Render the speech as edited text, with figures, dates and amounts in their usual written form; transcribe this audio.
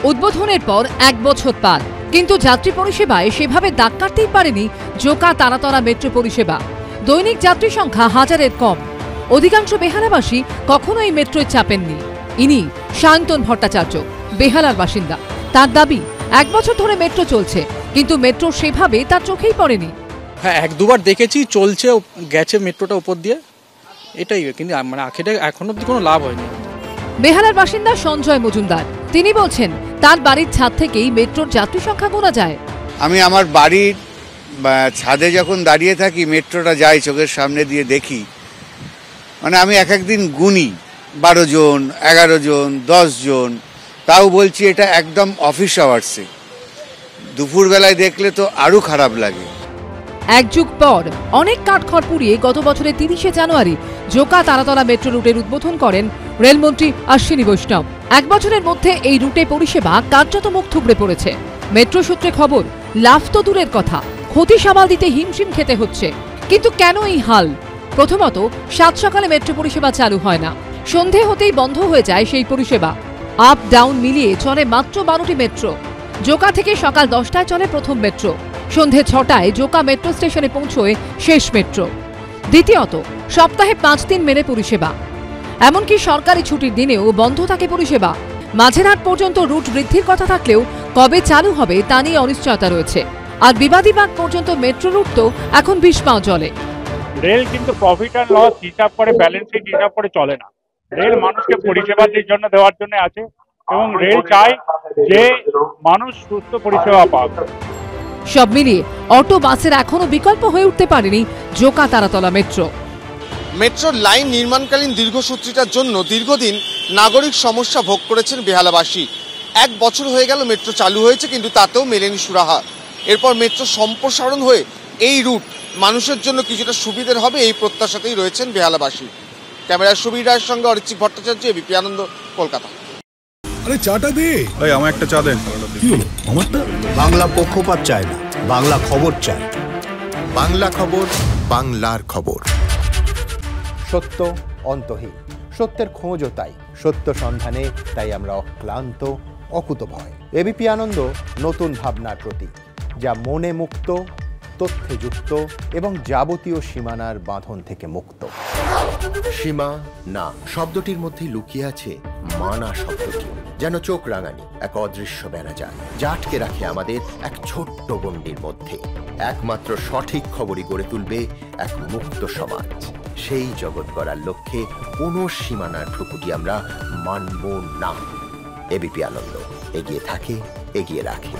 উদ্বোধনের পর 1 বছর পার, কিন্তু যাত্রী পরিষেবায় সেভাবে দাগ কাটতেই পারেনি জোকা তারাতলা মেট্রো পরিষেবা। দৈনিক যাত্রী সংখ্যা হাজারের কম। অধিকাংশ বেহালাবাসী কখনো এই মেট্রোয় চাপেননি। ইনি সায়ন্তন ভট্টাচার্য, বেহালার বাসিন্দা। তার দাবি 1 বছর ধরে মেট্রো চলছে, কিন্তু মেট্রো সেভাবে তার চোখেই পড়েনি। হ্যাঁ, 1-2বার দেখেছি, চলছে, গেছে মেট্রোটা উপর দিয়ে, এটাই। কিন্তু মানে আখেরে এখন অব্দি কোনো লাভ হয়নি। বেহালার বাসিন্দা সঞ্জয় মজুমদার, তিনি বলছেন তার বাড়ির ছাদ থেকেই মেট্রোর যাত্রী সংখ্যা গোনা যায়। আমি আমার বাড়ির ছাদে যখন দাঁড়িয়ে থাকি, মেট্রোটা যায়, চোখের সামনে দিয়ে দেখি, মানে আমি এক একদিন গুনি 12 জন, 11 জন, 10 জন, তাও বলছি এটা একদম অফিস আওয়ার্সে। দুপুরবেলায় দেখলে তো আরো খারাপ লাগে। এক যুগ পর অনেক কাঠখড় পুড়িয়ে গত বছরের 30শে জানুয়ারি জোকা তারাতলা মেট্রো রুটের উদ্বোধন করেন রেলমন্ত্রী অশ্বিনী বৈষ্ণব। 1 বছরের মধ্যে এই রুটে পরিষেবা কার্যত মুখ থুবড়ে পড়েছে। মেট্রো সূত্রে খবর, লাভ তো দূরের কথা, ক্ষতি সামাল দিতে হিমশিম খেতে হচ্ছে। কিন্তু কেন এই হাল? প্রথমত, 7 সকালে মেট্রো পরিষেবা চালু হয় না। সন্ধে হতেই বন্ধ হয়ে যায় সেই পরিষেবা। আপ ডাউন মিলিয়ে চলে মাত্র 12টি মেট্রো। জোকা থেকে সকাল 10টায় চলে প্রথম মেট্রো, সন্ধে 6টায় জোকা মেট্রো স্টেশনে পৌঁছয় শেষ মেট্রো। দ্বিতীয়ত, সপ্তাহে 5 দিন মেলে পরিষেবা। এমনকি সরকারি ছুটির দিনেও বন্ধ থাকে পরিষেবা। মাঝেরহাট পর্যন্ত রুট বৃদ্ধির কথা থাকলেও কবে চালু হবে তা নিয়ে অনিশ্চয়তা রয়েছে। আর বিবাদীবাগ পর্যন্ত মেট্রো রুট তো এখন 20 পাও চলে। রেল কিন্তু প্রফিট অ্যান্ড লস হিসাব করে, ব্যালেন্স শিট হিসাব করে চলে না। রেল মানুষকে পরিষেবা দেওয়ার জন্য আছে, এবং রেল চায় যে মানুষ সুস্থ পরিষেবা পাক। সব মিলিয়ে অটো বাসের এখনো বিকল্প হয়ে উঠতে পারেনি জোকা তারাতলা মেট্রো। মেট্রোর লাইন নির্মাণকালীন দীর্ঘসূত্রিতার জন্য দীর্ঘদিন নাগরিক সমস্যা ভোগ করেছেন বেহালাবাসী। 1 বছর হয়ে গেল মেট্রো চালু হয়েছে, কিন্তু তাতেও মেলেনি সুরাহা। এরপর মেট্রো সম্প্রসারণ হয়ে এই রুট মানুষের জন্য কিছুটা সুবিধার হবে, এই প্রত্যাশাতেই রয়েছেন বেহালাবাসী। ক্যামেরার সুবীর রায়ের সঙ্গে অরিত্রিক ভট্টাচার্য, এবিপি আনন্দ, কলকাতা। আরে চাটা দে ভাই, আমার একটা চা দেন। কি হলো আমারটা? বাংলা পক্ষপাত চায় না, বাংলা খবর চায়। বাংলা খবর, বাংলার খবর। সত্য অন্তহীন, সত্যের খোঁজও তাই, সত্য সন্ধানে তাই আমরা অক্লান্ত, অকুতভয়। এবিপি আনন্দ নতুন ভাবনার প্রতীক, যা মনে মুক্ত, তথ্যে যুক্ত এবং যাবতীয় সীমানার বাঁধন থেকে মুক্ত। সীমা না শব্দটির মধ্যে লুকিয়ে আছে মানা শব্দটি, যেন চোখ রাঙানি এক অদৃশ্য বেড়াজাল, যা আটকে রাখে আমাদের এক ছোট্ট গণ্ডির মধ্যে। একমাত্র সঠিক খবরই গড়ে তুলবে এক মুক্ত সমাজ। সেই জগৎ গড়ার লক্ষ্যে কোনো সীমানার ঠুকুটি আমরা মানব না। এবিপি আনন্দ এগিয়ে থাকে, এগিয়ে রাখে।